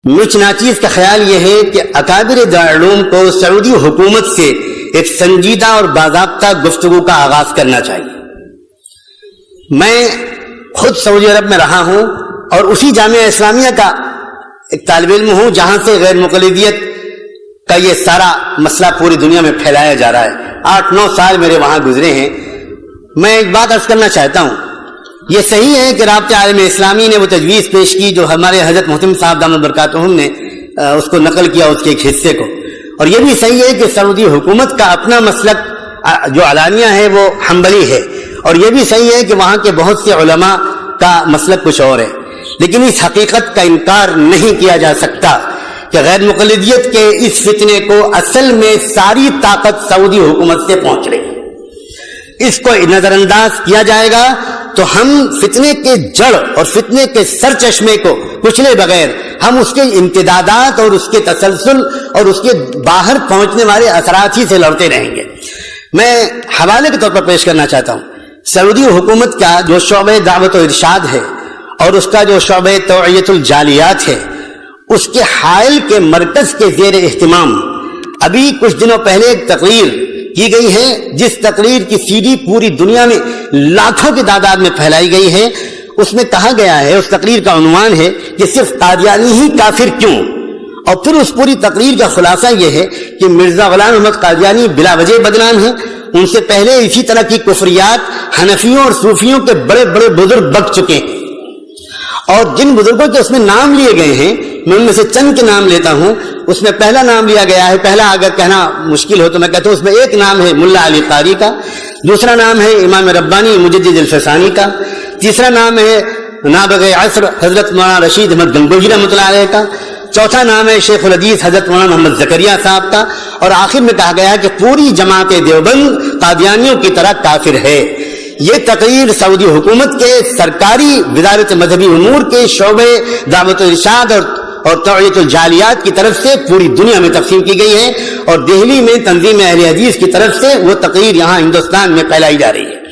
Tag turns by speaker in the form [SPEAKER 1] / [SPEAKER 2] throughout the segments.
[SPEAKER 1] مجھ ناچیز کا خیال یہ ہے کہ اکابر دارالعلوم کو سعودی حکومت سے ایک سنجیدہ اور باضابطہ گفتگو کا آغاز کرنا چاہیے۔ میں خود سعودی عرب میں رہا ہوں اور اسی جامعہ اسلامیہ کا ایک طالب علم ہوں جہاں سے غیر مقلدیت کا یہ سارا مسئلہ پوری دنیا میں پھیلایا جا رہا ہے۔ 8-9 سال میرے وہاں گزرے ہیں۔ میں ایک بات عرض کرنا چاہتا ہوں، یہ صحیح ہے کہ رابطہ عالم اسلامی نے وہ تجویز پیش کی جو ہمارے حضرت محترم صاحب دامت برکاتہم نے اس کو نقل کیا، اس کے ایک حصے کو، اور یہ بھی صحیح ہے کہ سعودی حکومت کا اپنا مسلک جو علانیہ ہے وہ حنبلی ہے، اور یہ بھی صحیح ہے کہ وہاں کے بہت سے علماء کا مسلک کچھ اور ہے، لیکن اس حقیقت کا انکار نہیں کیا جا سکتا کہ غیر مقلدیت کے اس فتنے کو اصل میں ساری طاقت سعودی حکومت سے پہنچ رہی ہے۔ اس کو نظر انداز کیا جائے گا تو ہم فتنے کے جڑ اور فتنے کے سر چشمے کو کچلے بغیر ہم اس کے امتدادات اور اس کے تسلسل اور اس کے باہر پہنچنے والے اثرات ہی سے لڑتے رہیں گے۔ میں حوالے کے طور پر پیش کرنا چاہتا ہوں، سعودی حکومت کا جو شعبہ دعوت و ارشاد ہے اور اس کا جو شعبہ توعیت الجالیات ہے، اس کے حائل کے مرکز کے زیر اہتمام ابھی کچھ دنوں پہلے ایک تقریر کی گئی ہے، جس تقریر کی سی ڈی پوری دنیا میں لاکھوں کی تعداد میں پھیلائی گئی ہے۔ اس میں کہا گیا ہے، اس تقریر کا عنوان ہے کہ صرف قادیانی ہی کافر کیوں، اور پھر اس پوری تقریر کا خلاصہ یہ ہے کہ مرزا غلام احمد قادیانی بلا وجہ بدنام ہیں، ان سے پہلے اسی طرح کی کفریات حنفیوں اور صوفیوں کے بڑے بڑے بزرگ بک چکے ہیں، اور جن بزرگوں کے اس میں نام لیے گئے ہیں میں ان میں سے چند کے نام لیتا ہوں۔ اس میں پہلا نام لیا گیا ہے، پہلا اگر کہنا مشکل ہو تو میں کہتا ہوں اس میں ایک نام ہے ملا علی قاری کا، دوسرا نام ہے امام ربانی مجدد الفسانی کا، تیسرا نام ہے نابغہ عصر حضرت مولانا رشید احمد گنگوہی رحمۃ اللہ علیہ کا، چوتھا نام ہے شیخ الحدیث حضرت مولانا محمد زکریا صاحب کا، اور آخر میں کہا گیا ہے کہ پوری جماعت دیوبند قادیانیوں کی طرح کافر ہے۔ یہ تقریر سعودی حکومت کے سرکاری وزارت مذہبی امور کے شعبے دعوت و ارشاد اور توعیت الجالیات کی طرف سے پوری دنیا میں تقسیم کی گئی ہے، اور دہلی میں تنظیم اہل حدیث کی طرف سے وہ تقریر یہاں ہندوستان میں پھیلائی جا رہی ہے۔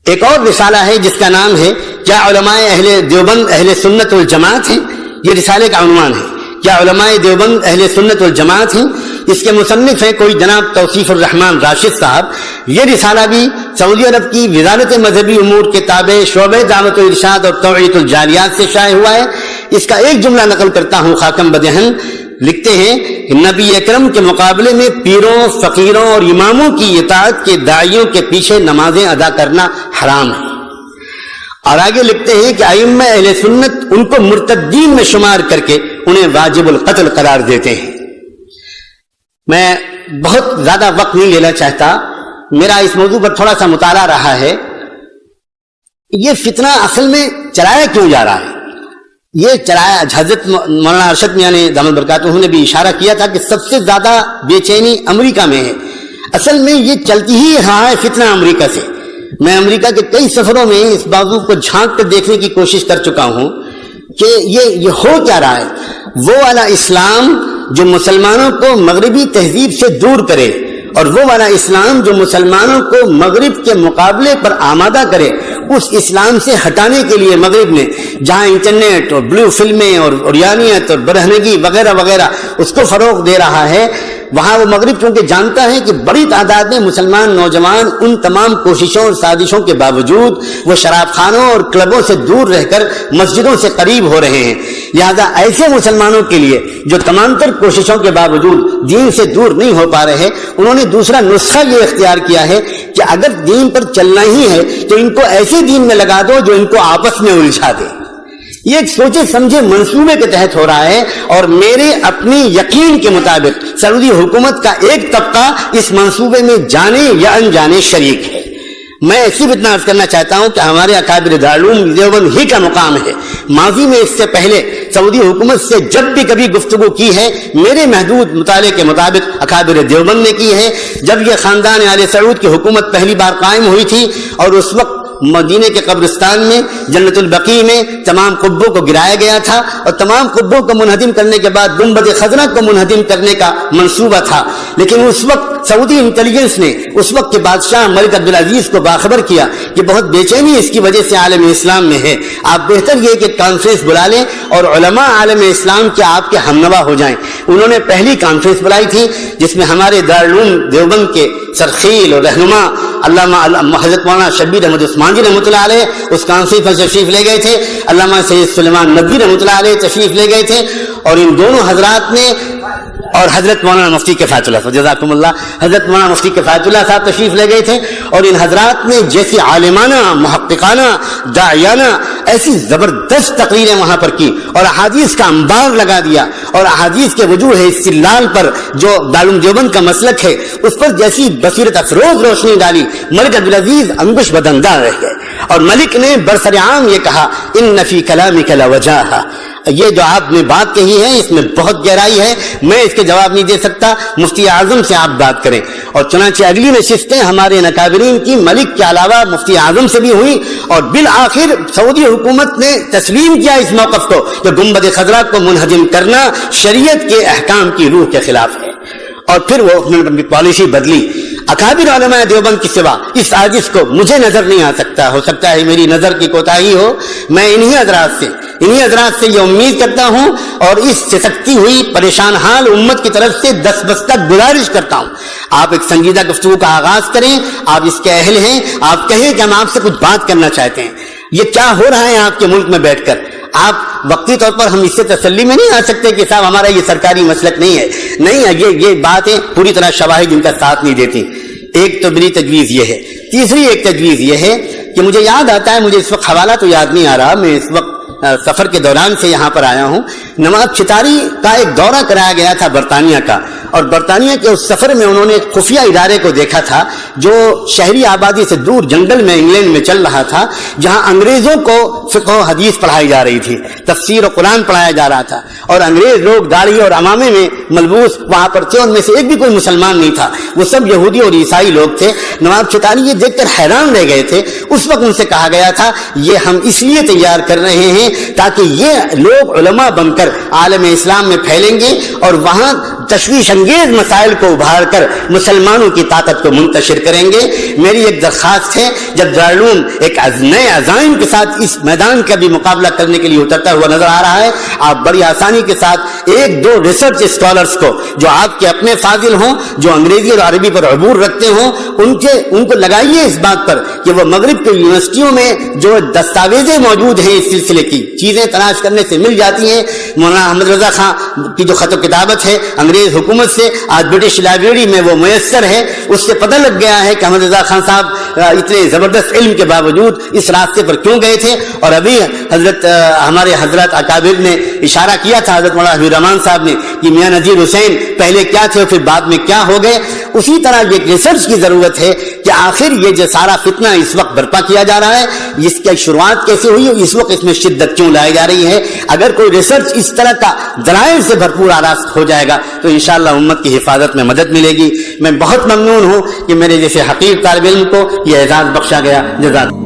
[SPEAKER 1] ایک اور رسالہ ہے جس کا نام ہے کیا علماء اہل دیوبند اہل سنت والجماعت ہیں، یہ رسالے کا عنوان ہے، کیا علماء دیوبند اہل سنت والجماعت ہیں۔ اس کے مصنف ہیں کوئی جناب توصیف الرحمان راشد صاحب۔ یہ رسالہ بھی سعودی عرب کی وزارت مذہبی امور کے تابع شعبہ دعوت و ارشاد اور توعیت الجالیات سے شائع ہوا ہے۔ اس کا ایک جملہ نقل کرتا ہوں، خاکم بدہن لکھتے ہیں کہ نبی اکرم کے مقابلے میں پیروں فقیروں اور اماموں کی اطاعت کے داعیوں کے پیچھے نمازیں ادا کرنا حرام ہے، اور آگے لکھتے ہیں کہ ائمہ اہل سنت ان کو مرتدین میں شمار کر کے انہیں واجب القتل قرار دیتے ہیں۔ میں بہت زیادہ وقت نہیں لینا چاہتا، میرا اس موضوع پر تھوڑا سا مطالعہ رہا ہے۔ یہ فتنہ اصل میں چلایا کیوں جا رہا ہے؟ یہ چلایا، حضرت مولانا ارشد میاں نے دامت برکاتہم نے بھی اشارہ کیا تھا کہ سب سے زیادہ بے چینی امریکہ میں ہے۔ اصل میں یہ چلتی ہی رہا ہے فتنہ امریکہ سے۔ میں امریکہ کے کئی سفروں میں اس موضوع کو جھانک کر دیکھنے کی کوشش کر چکا ہوں کہ یہ ہو کیا رہا ہے۔ وہ والا اسلام جو مسلمانوں کو مغربی تہذیب سے دور کرے، اور وہ والا اسلام جو مسلمانوں کو مغرب کے مقابلے پر آمادہ کرے، اس اسلام سے ہٹانے کے لیے مغرب نے جہاں انٹرنیٹ اور بلو فلمیں اور اوریانیت اور برہنگی وغیرہ وغیرہ اس کو فروغ دے رہا ہے، وہاں وہ مغرب چونکہ جانتا ہے کہ بڑی تعداد میں مسلمان نوجوان ان تمام کوششوں اور سازشوں کے باوجود وہ شراب خانوں اور کلبوں سے دور رہ کر مسجدوں سے قریب ہو رہے ہیں، لہذا ایسے مسلمانوں کے لیے جو تمام تر کوششوں کے باوجود دین سے دور نہیں ہو پا رہے، انہوں نے دوسرا نسخہ یہ اختیار کیا ہے کہ اگر دین پر چلنا ہی ہے تو ان کو ایسے دین میں لگا دو جو ان کو آپس میں الجھا دے۔ یہ ایک سوچے سمجھے منصوبے کے تحت ہو رہا ہے، اور میرے اپنی یقین کے مطابق سعودی حکومت کا ایک طبقہ اس منصوبے میں جانے یا انجانے شریک ہے۔ میں ایسی اتنا عرض کرنا چاہتا ہوں کہ ہمارے اکابر دارالعلوم دیوبند ہی کا مقام ہے۔ ماضی میں اس سے پہلے سعودی حکومت سے جب بھی کبھی گفتگو کی ہے، میرے محدود مطالعے کے مطابق اکابر دیوبند نے کی ہے۔ جب یہ خاندان آل سعود کی حکومت پہلی بار قائم ہوئی تھی اور اس وقت مدینے کے قبرستان میں جنت البقیع میں تمام قبوں کو گرایا گیا تھا، اور تمام قبوں کو منہدم کرنے کے بعد گنبد خضرا کو منہدم کرنے کا منصوبہ تھا، لیکن اس وقت سعودی انٹیلیجنس نے اس وقت کے بادشاہ ملک عبدالعزیز کو باخبر کیا کہ بہت بے چینی اس کی وجہ سے عالم اسلام میں ہے، آپ بہتر یہ کہ کانفرنس بلا لیں اور علماء عالم اسلام کے آپ کے ہمنوا ہو جائیں۔ انہوں نے پہلی کانفرنس بلائی تھی جس میں ہمارے دارالعلوم دیوبند کے سرخیل اور رہنما علامہ حضرت مولانا شبیر احمد عثمانی رحمۃ اللہ علیہ اس کانفرنس میں تشریف لے گئے تھے، علامہ سید سلیمان ندوی رحمۃ اللہ علیہ تشریف لے گئے تھے، اور ان دونوں حضرات نے اور حضرت مولانا مفتی کفایت اللہ صاحب جزاکم اللہ، حضرت مولانا مفتی کفایت اللہ صاحب تشریف لے گئے تھے، اور ان حضرات نے جیسی عالمانہ محققانہ داعیانہ ایسی زبردست تقریریں وہاں پر کی اور احادیث کا انبار لگا دیا، اور احادیث کے وجوہ استدلال پر جو دارالعلوم دیوبند کا مسلک ہے اس پر جیسی بصیرت افروز روشنی ڈالی، ملک عبدالعزیز انگوش بدندار رہ گئے، اور ملک نے برسرعام یہ کہا ان فی کلامک لوجاہا، یہ جو آپ نے بات کہی ہے اس میں بہت گہرائی ہے، میں اس کے جواب نہیں دے سکتا، مفتی اعظم سے آپ بات کریں۔ اور چنانچہ اگلی نشستیں ہمارے نکابرین کی ملک کے علاوہ مفتی اعظم سے بھی ہوئی، اور بالآخر سعودی حکومت نے تسلیم کیا اس موقف کو کہ گنبد خضرا کو منہدم کرنا شریعت کے احکام کی روح کے خلاف ہے، اور پھر وہ اپنی پالیسی بدلی۔ اکابر علماء دیوبند کی سوا اس سازش کو مجھے نظر نہیں آ سکتا، ہو سکتا ہے میری نظر کی کوتاہی ہو، میں انہی حضرات سے یہ امید کرتا ہوں اور اس سسکتی ہوئی پریشان حال امت کی طرف سے دستبستک گزارش کرتا ہوں، آپ ایک سنجیدہ گفتگو کا آغاز کریں، آپ اس کے اہل ہیں، آپ کہیں کہ ہم آپ سے کچھ بات کرنا چاہتے ہیں۔ یہ کیا ہو رہا ہے آپ کے ملک میں بیٹھ کر؟ آپ وقتی طور پر ہم اس سے تسلی میں نہیں آ سکتے کہ صاحب ہمارا یہ سرکاری مسلک نہیں ہے، نہیں ہے، یہ باتیں پوری طرح شواہد ان کا ساتھ نہیں دیتی۔ ایک تو میری تجویز یہ ہے، تیسری ایک تجویز یہ ہے کہ مجھے یاد آتا ہے، مجھے اس وقت حوالہ تو یاد نہیں آ رہا، میں اس وقت سفر کے دوران سے یہاں پر آیا ہوں، نواب چتاری کا ایک دورہ کرایا گیا تھا برطانیہ کا، اور برطانیہ کے اس سفر میں انہوں نے ایک خفیہ ادارے کو دیکھا تھا جو شہری آبادی سے دور جنگل میں انگلینڈ میں چل رہا تھا، جہاں انگریزوں کو فقہ و حدیث پڑھائی جا رہی تھی، تفسیر و قرآن پڑھایا جا رہا تھا، اور انگریز لوگ داڑھی اور عمامے میں ملبوس وہاں پر تھے، ان میں سے ایک بھی کوئی مسلمان نہیں تھا، وہ سب یہودی اور عیسائی لوگ تھے۔ نواب چتاری یہ دیکھ کر حیران رہ گئے تھے۔ اس وقت ان سے کہا گیا تھا یہ ہم اس لیے تیار کر رہے ہیں تاکہ یہ لوگ علماء بن کر عالم اسلام میں پھیلیں گے اور وہاں تشویش انگیز مسائل کو ابھار کر مسلمانوں کی طاقت کو منتشر کریں گے۔ میری ایک درخواست ہے، جب دارالعلوم ایک نئے عزائم کے ساتھ اس میدان کا بھی مقابلہ کرنے کے لیے اترتا ہوا نظر آ رہا ہے، آپ بڑی آسانی کے ساتھ ایک دو ریسرچ اسکالرس کو جو آپ کے اپنے فاضل ہوں، جو انگریزی اور عربی پر عبور رکھتے ہوں، ان کو لگائیے اس بات پر کہ وہ مغرب کے یونیورسٹیوں میں جو دستاویزیں موجود ہیں اس سلسلے کی چیزیں تلاش کرنے سے مل جاتی ہیں۔ مولانا احمد رضا خان کی جو خط و کتابت ہے انگریز حکومت سے، آج برٹش لائبریری میں وہ میسر ہے، اس سے پتہ لگ گیا ہے کہ احمد رضا خان صاحب اتنے زبردست علم کے باوجود اس راستے پر کیوں گئے تھے۔ اور ابھی ہمارے حضرت اکابر نے اشارہ کیا تھا، حضرت مولانا حبیب الرحمان صاحب نے، کہ میاں نذیر حسین پہلے کیا تھے اور پھر بعد میں کیا ہو گئے۔ اسی طرح یہ ریسرچ کی ضرورت ہے کہ آخر یہ جو سارا فتنہ اس وقت برپا کیا جا رہا ہے اس کی شروعات کیسے ہوئی اور اس وقت اس میں شدت کیوں لائی جا رہی ہے۔ اگر کوئی ریسرچ اس طرح کا دلائل سے بھرپور آراستہ ہو جائے گا تو انشاءاللہ امت کی حفاظت میں مدد ملے گی۔ میں بہت ممنون ہوں کہ میرے جیسے حقیر طالب علم کو یہ اعزاز بخشا گیا۔ جزاک